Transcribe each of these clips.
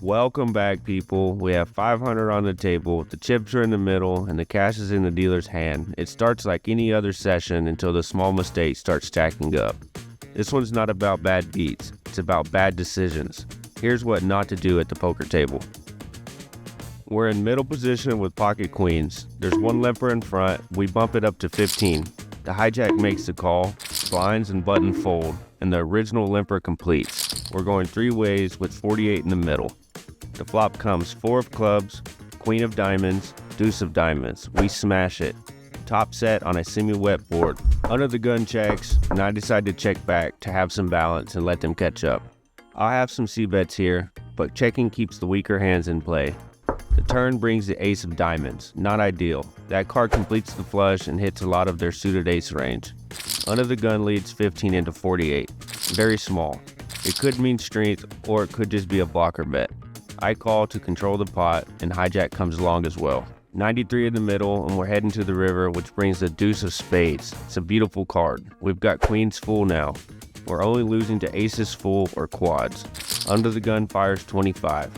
Welcome back, people. We have 500 on the table, the chips are in the middle, and the cash is in the dealer's hand. It starts like any other session until the small mistakes start stacking up. This one's not about bad beats, it's about bad decisions. Here's what not to do at the poker table. We're in middle position with pocket queens. There's one limper in front, we bump it up to 15. The hijack makes the call, blinds and button fold, and the original limper completes. We're going three ways with 48 in the middle. The flop comes 4 of clubs, queen of diamonds, deuce of diamonds. We smash it. Top set on a semi-wet board. Under the gun checks, and I decide to check back to have some balance and let them catch up. I'll have some c-bets here, but checking keeps the weaker hands in play. The turn brings the ace of diamonds. Not ideal. That card completes the flush and hits a lot of their suited ace range. Under the gun leads 15 into 48. Very small. It could mean strength, or it could just be a blocker bet. I call to control the pot, and hijack comes along as well. 93 in the middle, and we're heading to the river, which brings the deuce of spades. It's a beautiful card. We've got queens full now. We're only losing to aces full or quads. Under the gun fires 25,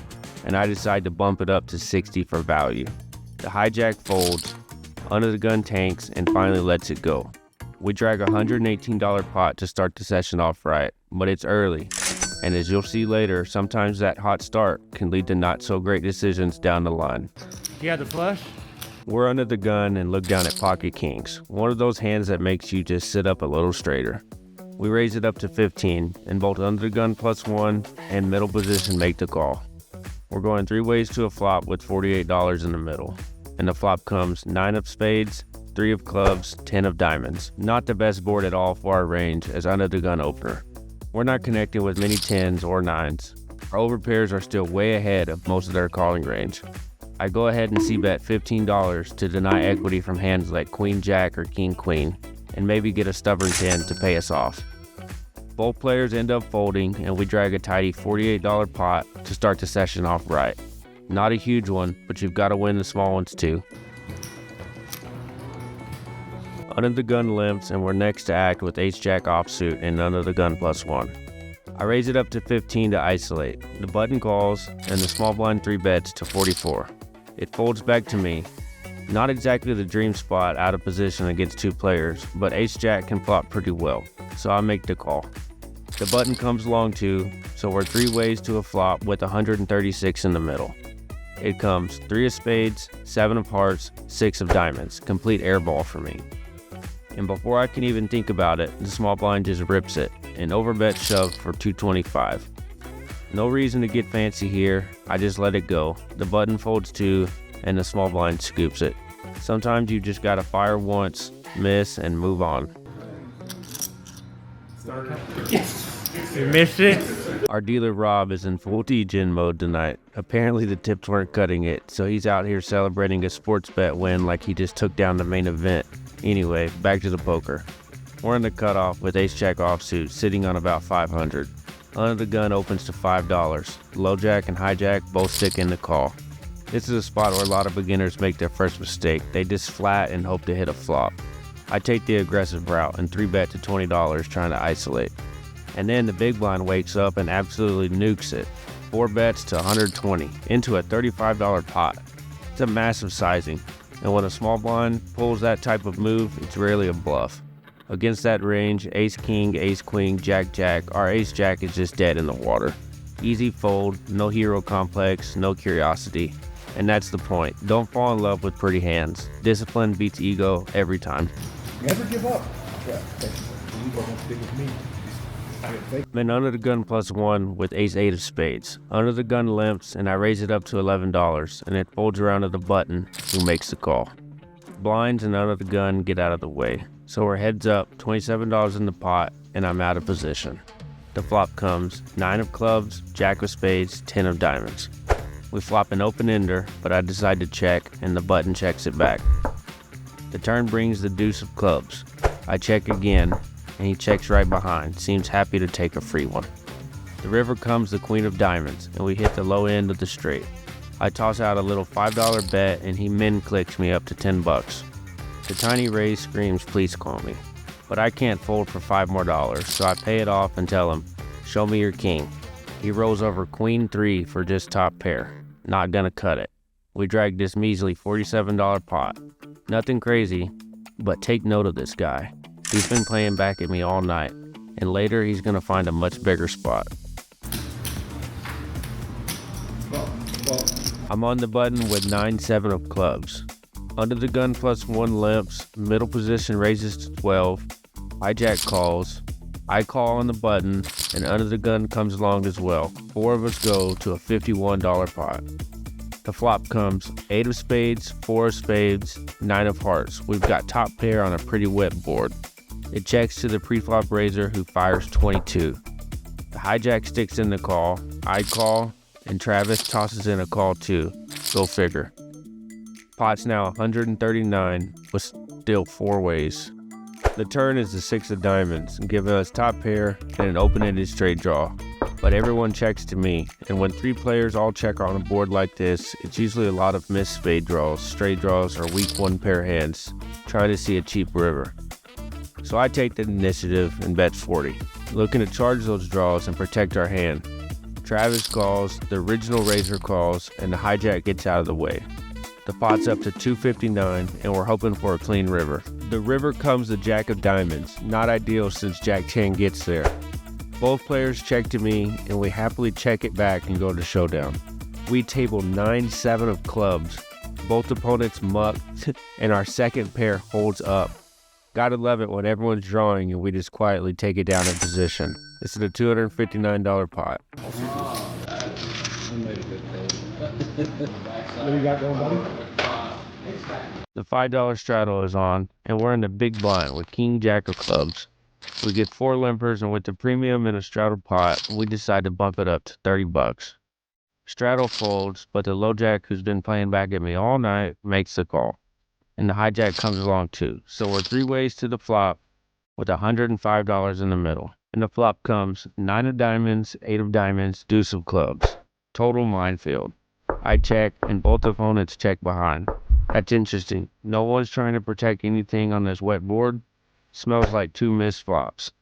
and I decide to bump it up to 60 for value. The hijack folds, under the gun tanks, and finally lets it go. We drag a $118 pot to start the session off right, but it's early. And as you'll see later, sometimes that hot start can lead to not so great decisions down the line. You had the flush? We're under the gun and look down at pocket kings. One of those hands that makes you just sit up a little straighter. We raise it up to 15 and both under the gun +1 and middle position make the call. We're going three ways to a flop with $48 in the middle. And the flop comes 9 of spades, 3 of clubs, 10 of diamonds. Not the best board at all for our range as under the gun opener. We're not connecting with many 10s or 9s. Our overpairs are still way ahead of most of their calling range. I go ahead and c-bet $15 to deny equity from hands like queen jack or king queen, and maybe get a stubborn 10 to pay us off. Both players end up folding, and we drag a tidy $48 pot to start the session off right. Not a huge one, but you've got to win the small ones too. Under the gun limps, and we're next to act with ace-jack offsuit and under the gun +1. I raise it up to 15 to isolate. The button calls, and the small blind 3 bets to 44. It folds back to me. Not exactly the dream spot out of position against 2 players, but ace-jack can flop pretty well, so I make the call. The button comes along too, so we're 3 ways to a flop with 136 in the middle. It comes 3 of spades, 7 of hearts, 6 of diamonds. Complete airball for me. And before I can even think about it, the small blind just rips it, and overbet shove for 225. No reason to get fancy here, I just let it go. The button folds too, and the small blind scoops it. Sometimes you just gotta fire once, miss, and move on. Yes! You missed it? Our dealer Rob is in full degen mode tonight. Apparently the tips weren't cutting it, so he's out here celebrating a sports bet win like he just took down the main event. Anyway, back to the poker. We're in the cutoff with ace-jack offsuit, sitting on about 500. Under the gun opens to $5. Low jack and hijack both stick in the call. This is a spot where a lot of beginners make their first mistake. They just flat and hope to hit a flop. I take the aggressive route and 3-bet to $20 trying to isolate. And then the big blind wakes up and absolutely nukes it. 4 bets to 120 into a $35 pot. It's a massive sizing. And when a small blind pulls that type of move, it's rarely a bluff. Against that range, ace-king, ace-queen, jack-jack, our ace-jack is just dead in the water. Easy fold, no hero complex, no curiosity. And that's the point. Don't fall in love with pretty hands. Discipline beats ego every time. Never give up. Yeah, ego won't stick with me. Then under the gun +1 with ace-8 of spades. Under the gun limps, and I raise it up to $11, and it folds around to the button, who makes the call. Blinds and under the gun get out of the way. So we're heads up, $27 in the pot, and I'm out of position. The flop comes 9 of clubs, jack of spades, 10 of diamonds. We flop an open-ender, but I decide to check, and the button checks it back. The turn brings the deuce of clubs. I check again, and he checks right behind, seems happy to take a free one. The river comes the queen of diamonds, and we hit the low end of the straight. I toss out a little $5 bet, and he min-clicks me up to $10. The tiny raise screams, please call me. But I can't fold for $5 more, so I pay it off and tell him, show me your king. He rolls over queen 3 for just top pair. Not gonna cut it. We drag this measly $47 pot. Nothing crazy, but take note of this guy. He's been playing back at me all night, and later he's gonna find a much bigger spot. I'm on the button with 9-7 of clubs. Under the gun plus 1 limps, middle position raises to 12, hijack calls, I call on the button, and under the gun comes along as well. 4 of us go to a $51 pot. The flop comes 8 of spades, 4 of spades, 9 of hearts. We've got top pair on a pretty wet board. It checks to the pre-flop raiser who fires 22. The hijack sticks in the call, I call, and Travis tosses in a call too. Go figure. Pot's now 139 with still 4 ways. The turn is the 6 of diamonds, giving us top pair and an open-ended straight draw. But everyone checks to me, and when 3 players all check on a board like this, it's usually a lot of missed spade draws, straight draws, or weak 1 pair hands, trying to see a cheap river. So I take the initiative and bet 40, looking to charge those draws and protect our hand. Travis calls, the original raiser calls, and the hijack gets out of the way. The pot's up to 259, and we're hoping for a clean river. The river comes the jack of diamonds, not ideal since jack 10 gets there. Both players check to me, and we happily check it back and go to showdown. We table 9-7 of clubs. Both opponents muck, and our second pair holds up. Gotta love it when everyone's drawing and we just quietly take it down in position. This is a $259 pot. What do you got going, buddy? The $5 straddle is on, and we're in the big blind with king jack of clubs. We get 4 limpers, and with the premium in a straddle pot, we decide to bump it up to $30. Straddle folds, but the low jack who's been playing back at me all night makes the call. And the hijack comes along too, so we're 3 ways to the flop with $105 in the middle. And the flop comes 9 of diamonds, 8 of diamonds, deuce of clubs. Total minefield. I check, and both opponents check behind. That's interesting. No one's trying to protect anything on this wet board. Smells like 2 missed flops.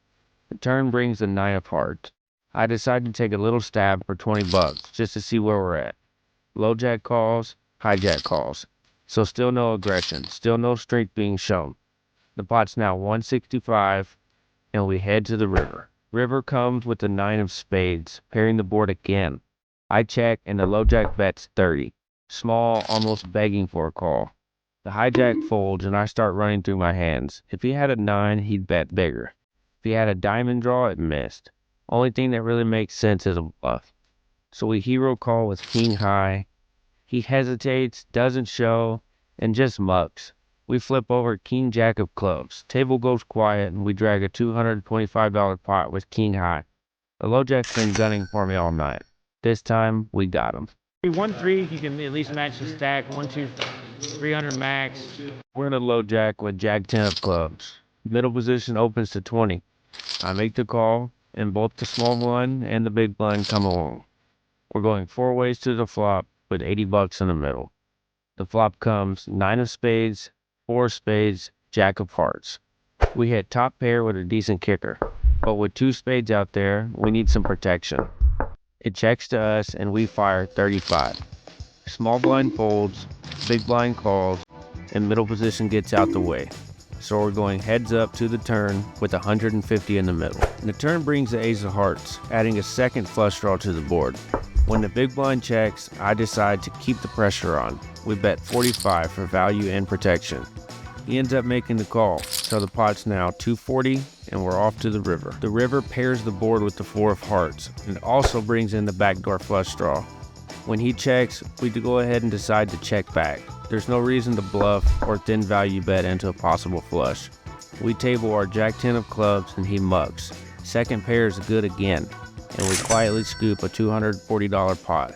The turn brings the 9 of hearts. I decide to take a little stab for $20 just to see where we're at. Low jack calls, hijack calls. So still no aggression, still no strength being shown. The pot's now 165, and we head to the river. River comes with the 9 of spades, pairing the board again. I check, and the low jack bets 30. Small, almost begging for a call. The hijack folds, and I start running through my hands. If he had a 9, he'd bet bigger. If he had a diamond draw, it missed. Only thing that really makes sense is a bluff. So we hero call with king high. He hesitates, doesn't show, and just mucks. We flip over king jack of clubs. Table goes quiet, and we drag a $225 pot with king high. The low jack's been gunning for me all night. This time, we got him. 1-3, you can at least match the stack. 1-2, 300 max. We're in a low jack with jack 10 of clubs. Middle position opens to 20. I make the call, and both the small blind and the big blind come along. We're going 4 ways to the flop with $80 in the middle. The flop comes 9 of spades, 4 of spades, jack of hearts. We hit top pair with a decent kicker, but with 2 spades out there, we need some protection. It checks to us, and we fire 35. Small blind folds, big blind calls, and middle position gets out the way. So we're going heads up to the turn with 150 in the middle. And the turn brings the ace of hearts, adding a second flush draw to the board. When the big blind checks, I decide to keep the pressure on. We bet 45 for value and protection. He ends up making the call, so the pot's now 240, and we're off to the river. The river pairs the board with the 4 of hearts, and also brings in the backdoor flush draw. When he checks, we go ahead and decide to check back. There's no reason to bluff or thin value bet into a possible flush. We table our jack 10 of clubs, and he mucks. Second pair is good again, and we quietly scoop a $240 pot.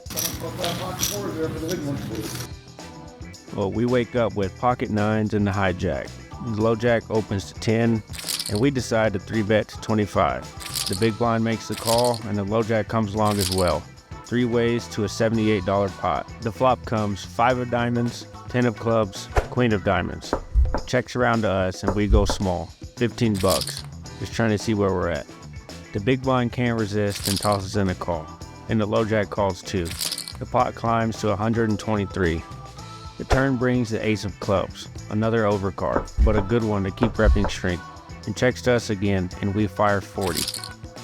Well, we wake up with pocket 9s and the hijack. The low jack opens to 10, and we decide to 3-bet to 25. The big blind makes the call, and the low jack comes along as well. 3 ways to a $78 pot. The flop comes 5 of diamonds, 10 of clubs, queen of diamonds. Checks around to us, and we go small, $15, just trying to see where we're at. The big blind can't resist and tosses in a call. and the low jack calls 2. The pot climbs to 123. The turn brings the ace of clubs, another overcard, but a good one to keep repping strength, and checks to us again, and we fire 40.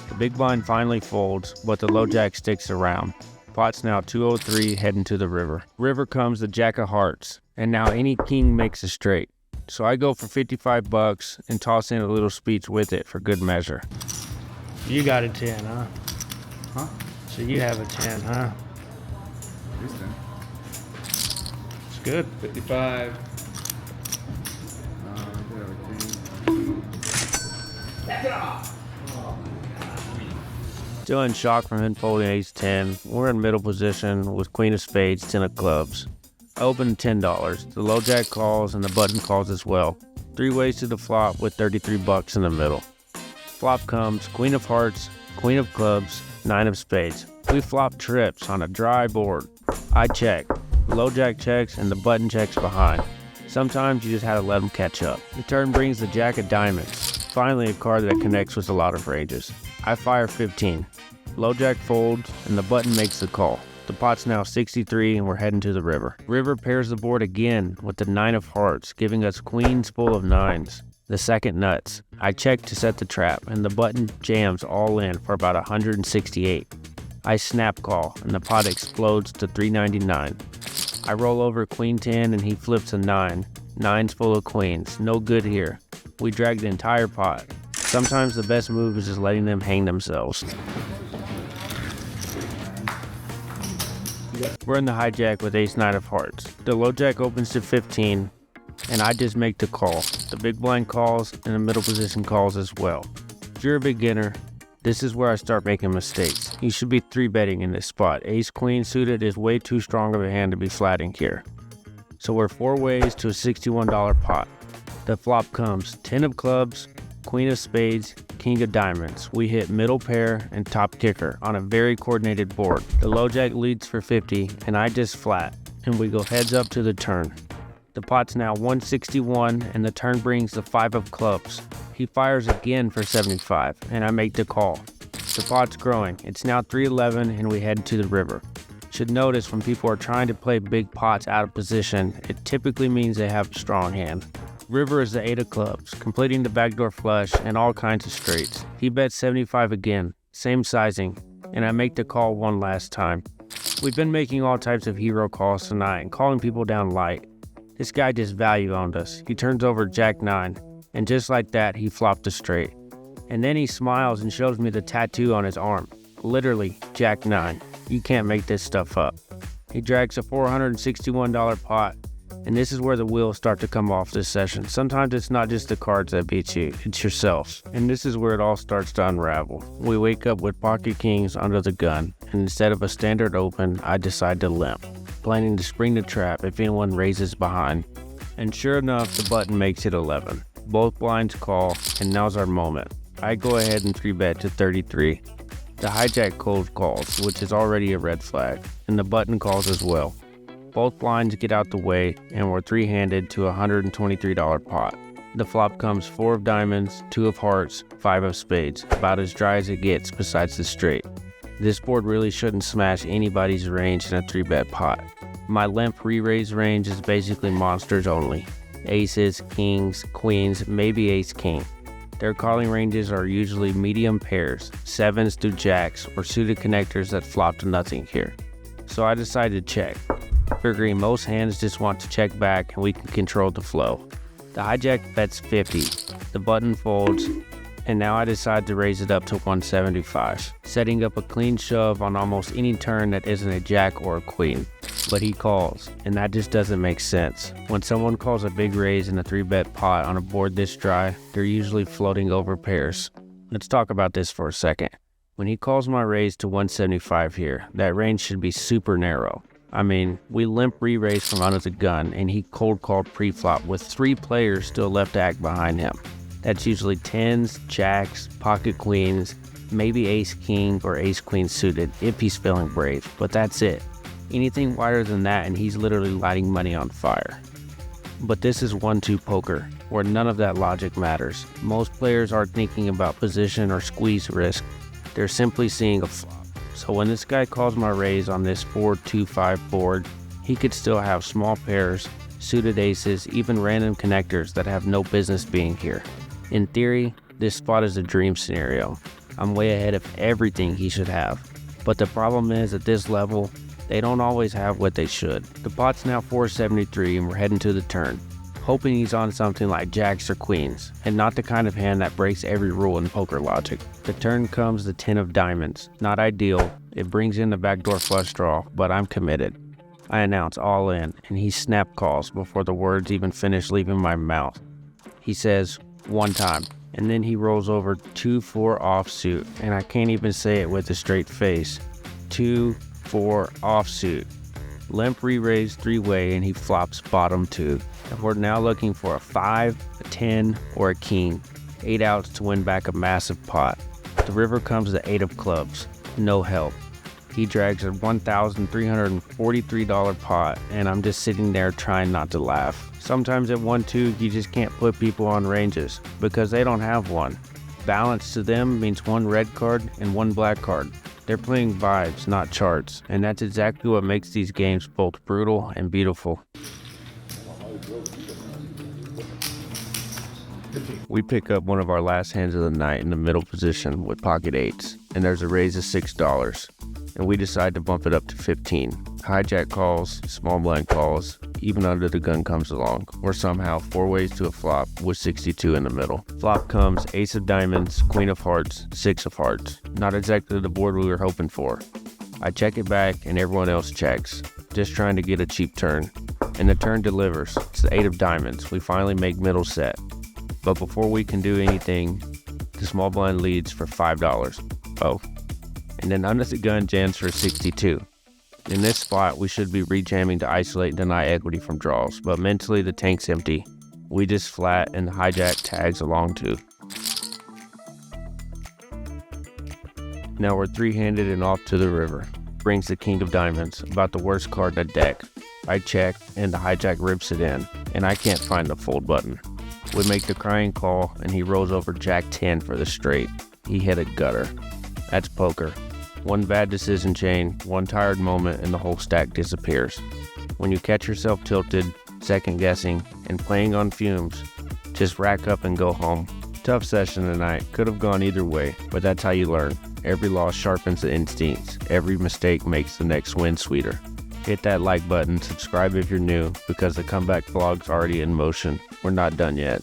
The big blind finally folds, but the low jack sticks around. Pot's now 203, heading to the river. River comes the jack of hearts, and now any king makes a straight. So I go for $55 and toss in a little speech with it for good measure. You got a 10, huh? Huh? So you have a 10, huh? This thing. It's good. 55. Still in shock from him folding ace 10. We're in middle position with queen of spades, 10 of clubs. I open $10. The low jack calls and the button calls as well. 3 ways to the flop with $33 in the middle. Flop comes queen of hearts, queen of clubs, 9 of spades. We flop trips on a dry board. I check. The low jack checks and the button checks behind. Sometimes you just have to let them catch up. The turn brings the jack of diamonds. Finally a card that connects with a lot of ranges. I fire 15. Low jack folds and the button makes the call. The pot's now 63 and we're heading to the river. River pairs the board again with the 9 of hearts, giving us queens full of 9s. The second nuts. I check to set the trap and the button jams all in for about 168. I snap call and the pot explodes to 399. I roll over queen 10 and he flips a 9. 9's full of queens. No good here. We drag the entire pot. Sometimes the best move is just letting them hang themselves. We're in the hijack with ace 9 of hearts. The low jack opens to 15 and I just make the call. The big blind calls and the middle position calls as well. If you're a beginner, this is where I start making mistakes. You should be 3-betting in this spot. Ace queen suited is way too strong of a hand to be flatting here. So we're 4 ways to a $61 pot. The flop comes 10 of clubs, queen of spades, king of diamonds. We hit middle pair and top kicker on a very coordinated board. The low jack leads for 50 and I just flat, and we go heads up to the turn. The pot's now 161 and the turn brings the 5 of clubs. He fires again for 75 and I make the call. The pot's growing. It's now 311 and we head to the river. Should notice when people are trying to play big pots out of position, it typically means they have a strong hand. River is the 8 of clubs, completing the backdoor flush and all kinds of straights. He bets 75 again, same sizing, and I make the call one last time. We've been making all types of hero calls tonight and calling people down light. This guy just value owned us. He turns over jack 9, and just like that, he flopped a straight. And then he smiles and shows me the tattoo on his arm. Literally, jack 9. You can't make this stuff up. He drags a $461 pot, and this is where the wheels start to come off this session. Sometimes it's not just the cards that beat you, it's yourself. And this is where it all starts to unravel. We wake up with pocket kings under the gun, and instead of a standard open, I decide to limp, planning to spring the trap if anyone raises behind. And sure enough, the button makes it 11. Both blinds call, and now's our moment. I go ahead and 3-bet to 33. The hijack cold calls, which is already a red flag, and the button calls as well. Both blinds get out the way, and we're 3-handed to a $123 pot. The flop comes 4 of diamonds, 2 of hearts, 5 of spades, about as dry as it gets besides the straight. This board really shouldn't smash anybody's range in a 3-bet pot. My limp re-raise range is basically monsters only. Aces, kings, queens, maybe ace-king. Their calling ranges are usually medium pairs, 7s through jacks, or suited connectors that flop to nothing here. So I decided to check, figuring most hands just want to check back and we can control the flow. The hijack bets 50, the button folds, and now I decide to raise it up to 175, setting up a clean shove on almost any turn that isn't a jack or a queen. But he calls, and that just doesn't make sense. When someone calls a big raise in a 3-bet pot on a board this dry, they're usually floating over pairs. Let's talk about this for a second. When he calls my raise to 175 here, that range should be super narrow. I mean, we limp re-raise from under the gun, and he cold called pre-flop with 3 players still left to act behind him. That's usually 10s, jacks, pocket queens, maybe ace-king or ace-queen suited if he's feeling brave, but that's it. Anything wider than that and he's literally lighting money on fire. But this is 1-2 poker, where none of that logic matters. Most players aren't thinking about position or squeeze risk. They're simply seeing a flop. So when this guy calls my raise on this 4-2-5 board, he could still have small pairs, suited aces, even random connectors that have no business being here. In theory, this spot is a dream scenario. I'm way ahead of everything he should have. But the problem is, at this level, they don't always have what they should. The pot's now 473 and we're heading to the turn, hoping he's on something like jacks or queens, and not the kind of hand that breaks every rule in poker logic. The turn comes the 10 of diamonds. Not ideal, it brings in the backdoor flush draw, but I'm committed. I announce all in, and he snap calls before the words even finish leaving my mouth. He says, one time, and then he rolls over 2-4 offsuit, and I can't even say it with a straight face. 2-4 offsuit. Limp re-raise 3-way, and he flops bottom 2. And we're now looking for a 5, a 10, or a king. 8 outs to win back a massive pot. The river comes the 8 of clubs. No help. He drags a $1,343 pot, and I'm just sitting there trying not to laugh. Sometimes at 1-2, you just can't put people on ranges because they don't have one. Balance to them means 1 red card and 1 black card. They're playing vibes, not charts, and that's exactly what makes these games both brutal and beautiful. We pick up one of our last hands of the night in the middle position with pocket 8s, and there's a raise of $6, and we decide to bump it up to 15. Hijack calls, small blind calls, even under the gun comes along. We're somehow 4 ways to a flop with 62 in the middle. Flop comes ace of diamonds, queen of hearts, 6 of hearts. Not exactly the board we were hoping for. I check it back and everyone else checks, just trying to get a cheap turn. And the turn delivers. It's the 8 of diamonds. We finally make middle set. But before we can do anything, the small blind leads for $5. Oh. And then under the gun jams for 62. In this spot, we should be rejamming to isolate and deny equity from draws, but mentally the tank's empty. We just flat and the hijack tags along too. Now we're 3-handed and off to the river. Brings the king of diamonds, about the worst card in the deck. I check and the hijack rips it in, and I can't find the fold button. We make the crying call and he rolls over jack 10 for the straight. He hit a gutter. That's poker. 1 bad decision chain, 1 tired moment, and the whole stack disappears. When you catch yourself tilted, second guessing, and playing on fumes, just rack up and go home. Tough session tonight. Could have gone either way, but that's how you learn. Every loss sharpens the instincts. Every mistake makes the next win sweeter. Hit that like button, subscribe if you're new, because the comeback vlog's already in motion. We're not done yet.